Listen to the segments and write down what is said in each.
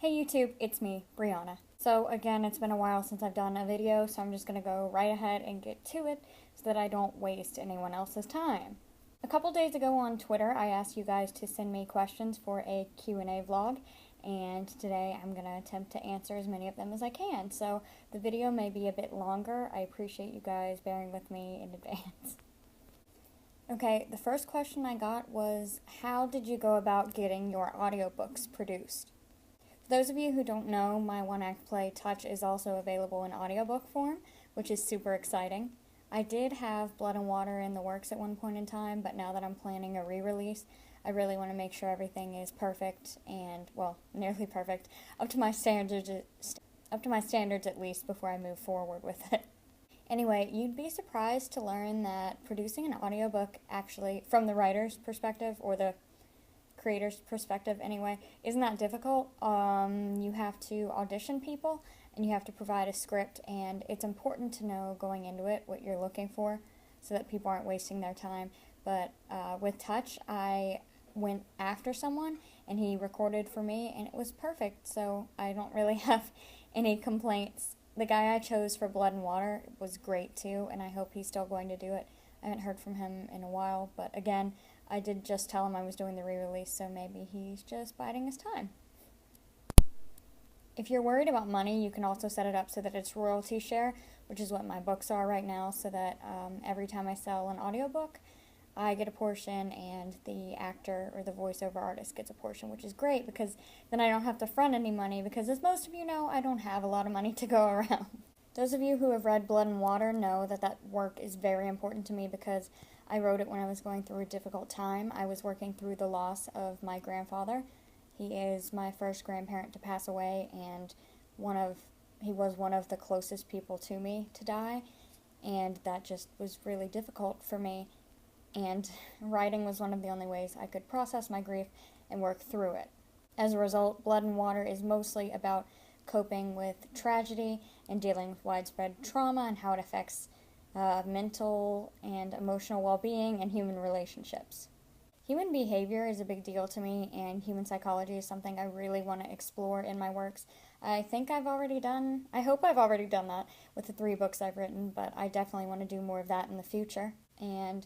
Hey YouTube, it's me, Brianna. So again, it's been a while since I've done a video, so I'm just going to go right ahead and get to it so that I don't waste anyone else's time. A couple days ago on Twitter, I asked you guys to send me questions for a Q&A vlog, and today I'm going to attempt to answer as many of them as I can. So the video may be a bit longer. I appreciate you guys bearing with me in advance. Okay, the first question I got was, how did you go about getting your audiobooks produced? For those of you who don't know, my one-act play Touch is also available in audiobook form, which is super exciting. I did have Blood and Water in the works at one point in time, but now that I'm planning a re-release, I really want to make sure everything is perfect and, well, nearly perfect, up to my standards at least before I move forward with it. Anyway, you'd be surprised to learn that producing an audiobook actually, from the writer's perspective, or the creator's perspective anyway, isn't that difficult. You have to audition people and you have to provide a script, and it's important to know going into it what you're looking for so that people aren't wasting their time. But with Touch, I went after someone and he recorded for me and it was perfect, so I don't really have any complaints. The guy I chose for Blood and Water was great too, and I hope he's still going to do it. I haven't heard from him in a while, but again, I did just tell him I was doing the re-release, so maybe he's just biding his time. If you're worried about money, you can also set it up so that it's royalty share, which is what my books are right now, so that every time I sell an audiobook, I get a portion and the actor or the voiceover artist gets a portion, which is great because then I don't have to front any money because, as most of you know, I don't have a lot of money to go around. Those of you who have read Blood and Water know that that work is very important to me because I wrote it when I was going through a difficult time. I was working through the loss of my grandfather. He is my first grandparent to pass away, and he was one of the closest people to me to die, and that just was really difficult for me. And writing was one of the only ways I could process my grief and work through it. As a result, Blood and Water is mostly about coping with tragedy and dealing with widespread trauma and how it affects mental and emotional well-being and human relationships. Human behavior is a big deal to me, and human psychology is something I really want to explore in my works. I hope I've already done that with the 3 books I've written, but I definitely want to do more of that in the future. And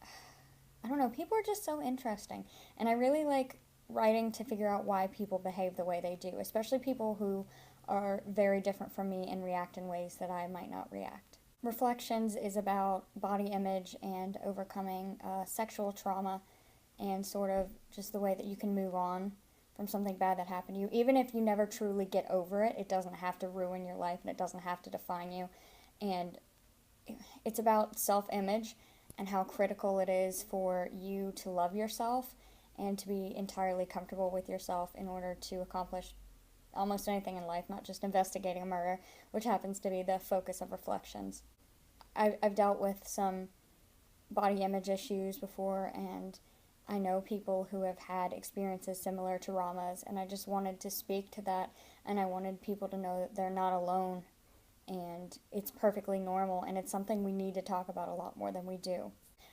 I don't know, people are just so interesting, and I really like writing to figure out why people behave the way they do, especially people who are very different from me and react in ways that I might not react. Reflections is about body image and overcoming sexual trauma and sort of just the way that you can move on from something bad that happened to you. Even if you never truly get over it, it doesn't have to ruin your life and it doesn't have to define you. And it's about self-image and how critical it is for you to love yourself and to be entirely comfortable with yourself in order to accomplish almost anything in life, not just investigating a murder, which happens to be the focus of Reflections. I've dealt with some body image issues before, and I know people who have had experiences similar to Rama's, and I just wanted to speak to that, and I wanted people to know that they're not alone, and it's perfectly normal, and it's something we need to talk about a lot more than we do.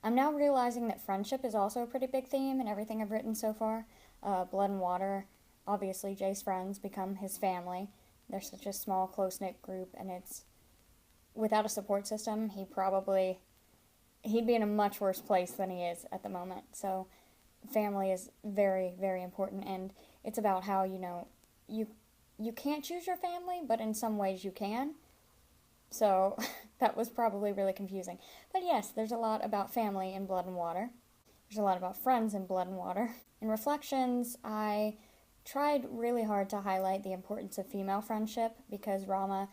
I'm now realizing that friendship is also a pretty big theme in everything I've written so far. Blood and Water, obviously Jay's friends become his family. They're such a small, close-knit group, and it's, without a support system, he'd be in a much worse place than he is at the moment. So family is very, very important, and it's about how, you can't choose your family, but in some ways you can. So that was probably really confusing. But yes, there's a lot about family in Blood and Water. There's a lot about friends in Blood and Water. In Reflections, I tried really hard to highlight the importance of female friendship because Rama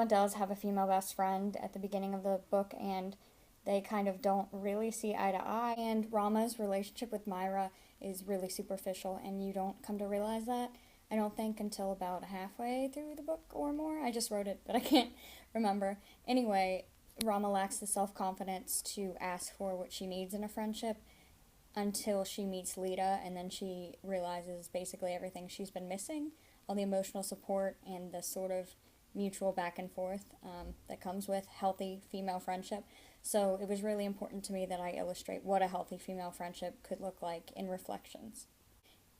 does have a female best friend at the beginning of the book, and they kind of don't really see eye to eye. And Rama's relationship with Myra is really superficial, and you don't come to realize that, I don't think, until about halfway through the book or more. I just wrote it, but I can't remember. Anyway, Rama lacks the self-confidence to ask for what she needs in a friendship until she meets Lita, and then she realizes basically everything she's been missing, all the emotional support and the sort of mutual back and forth that comes with healthy female friendship. So it was really important to me that I illustrate what a healthy female friendship could look like in Reflections.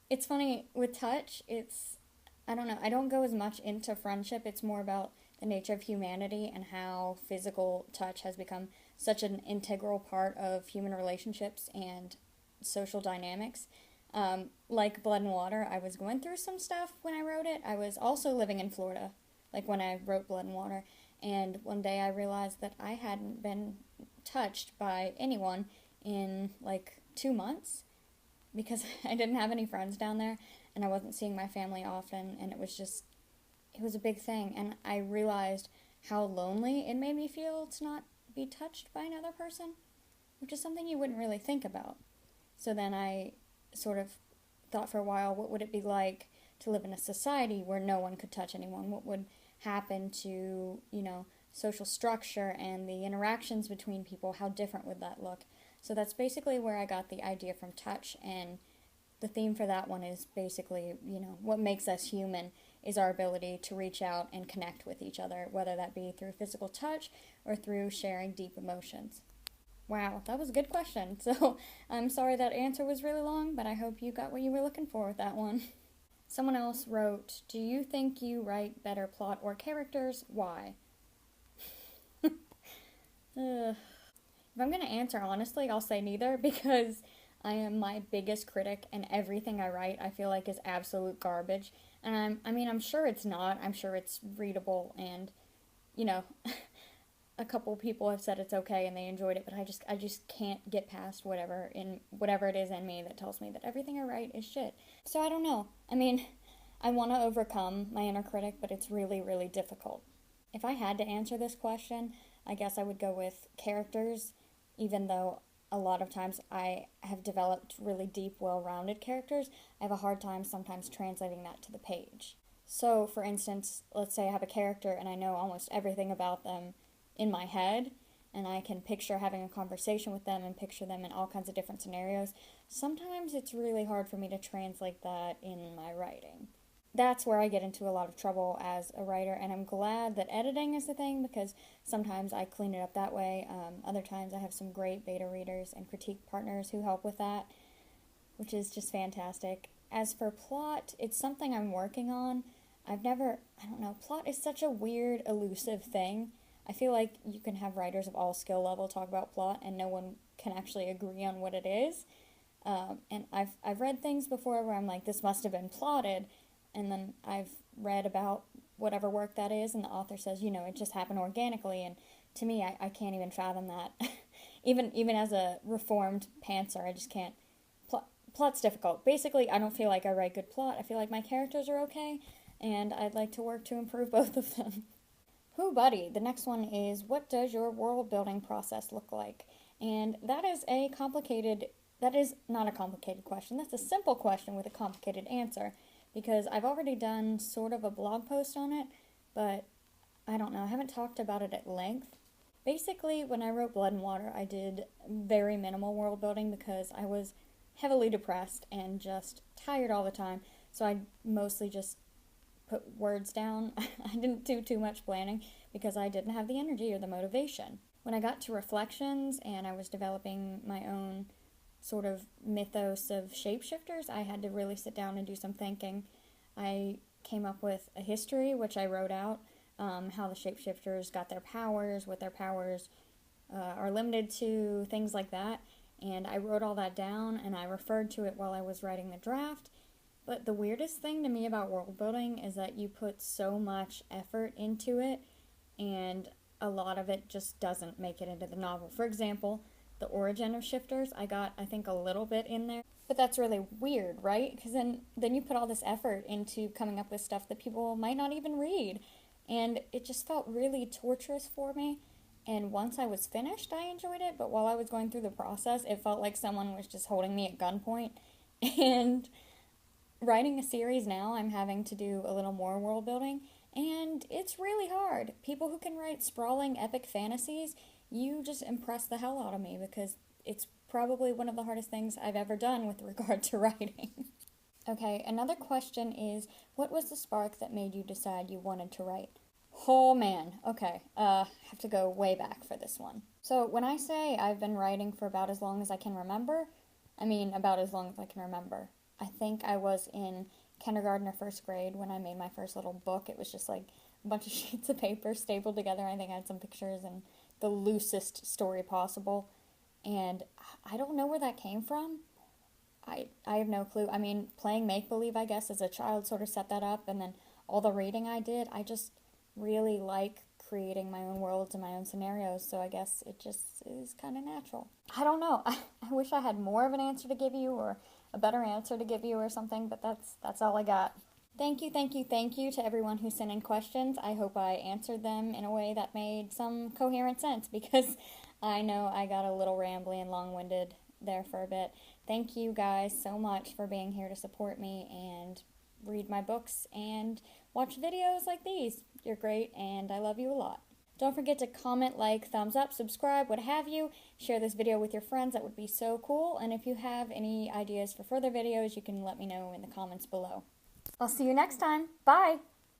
It's funny, with touch, I don't know, I don't go as much into friendship. It's more about the nature of humanity and how physical touch has become such an integral part of human relationships and social dynamics. Like Blood and Water, I was going through some stuff when I wrote it. I was also living in Florida, like when I wrote Blood and Water, and one day I realized that I hadn't been touched by anyone in like 2 months because I didn't have any friends down there and I wasn't seeing my family often, and it was a big thing. And I realized how lonely it made me feel to not be touched by another person, which is something you wouldn't really think about. So then I sort of thought for a while, what would it be like to live in a society where no one could touch anyone? What would happen to, social structure and the interactions between people? How different would that look? So that's basically where I got the idea from touch, and the theme for that one is basically, what makes us human is our ability to reach out and connect with each other, whether that be through physical touch or through sharing deep emotions. Wow, that was a good question. So I'm sorry that answer was really long, but I hope you got what you were looking for with that one. Someone else wrote, do you think you write better plot or characters? Why? If I'm going to answer honestly, I'll say neither, because I am my biggest critic, and everything I write I feel like is absolute garbage. And I'm sure it's not. I'm sure it's readable, and, a couple people have said it's okay and they enjoyed it, but I just can't get past whatever it is in me that tells me that everything I write is shit. So I don't know. I want to overcome my inner critic, but it's really, really difficult. If I had to answer this question, I guess I would go with characters, even though a lot of times I have developed really deep, well-rounded characters. I have a hard time sometimes translating that to the page. So, for instance, let's say I have a character and I know almost everything about them in my head, and I can picture having a conversation with them and picture them in all kinds of different scenarios. Sometimes it's really hard for me to translate that in my writing. That's where I get into a lot of trouble as a writer, and I'm glad that editing is the thing, because sometimes I clean it up that way. Other times I have some great beta readers and critique partners who help with that, which is just fantastic. As for plot, it's something I'm working on. I don't know, plot is such a weird, elusive thing. I feel like you can have writers of all skill level talk about plot and no one can actually agree on what it is. And I've read things before where I'm like, this must have been plotted, and then I've read about whatever work that is, and the author says, it just happened organically, and to me, I can't even fathom that. even as a reformed pantser, I just can't. Plot's difficult. Basically, I don't feel like I write good plot. I feel like my characters are okay, and I'd like to work to improve both of them. Who buddy? The next one is, what does your world building process look like? And that is not a complicated question. That's a simple question with a complicated answer, because I've already done sort of a blog post on it, but I don't know, I haven't talked about it at length. Basically, when I wrote Blood and Water, I did very minimal world building because I was heavily depressed and just tired all the time, so I mostly just put words down. I didn't do too much planning because I didn't have the energy or the motivation. When I got to reflections and I was developing my own sort of mythos of shapeshifters, I had to really sit down and do some thinking. I came up with a history, which I wrote out, how the shapeshifters got their powers, what their powers are limited to, things like that. And I wrote all that down and I referred to it while I was writing the draft. But the weirdest thing to me about world building is that you put so much effort into it, and a lot of it just doesn't make it into the novel. For example, the origin of shifters, I got, I think, a little bit in there. But that's really weird, right? Because then you put all this effort into coming up with stuff that people might not even read. And it just felt really torturous for me. And once I was finished, I enjoyed it. But while I was going through the process, it felt like someone was just holding me at gunpoint. And writing a series now, I'm having to do a little more world building, and it's really hard. People who can write sprawling epic fantasies, you just impress the hell out of me, because it's probably one of the hardest things I've ever done with regard to writing. Okay, another question is, what was the spark that made you decide you wanted to write? Oh man, okay, have to go way back for this one. So when I say I've been writing for about as long as I can remember, I mean about as long as I can remember. I think I was in kindergarten or first grade when I made my first little book. It was just like a bunch of sheets of paper stapled together. I think I had some pictures and the loosest story possible. And I don't know where that came from. I have no clue. I mean, playing make-believe, I guess, as a child sort of set that up. And then all the reading I did, I just really like creating my own worlds and my own scenarios. So I guess it just is kind of natural. I don't know. I wish I had more of an answer to give you or a better answer to give you or something, but that's all I got. Thank you to everyone who sent in questions. I hope I answered them in a way that made some coherent sense, because I know I got a little rambly and long-winded there for a bit. Thank you guys so much for being here to support me and read my books and watch videos like these. You're great, and I love you a lot. Don't forget to comment, like, thumbs up, subscribe, what have you. Share this video with your friends. That would be so cool. And if you have any ideas for further videos, you can let me know in the comments below. I'll see you next time. Bye!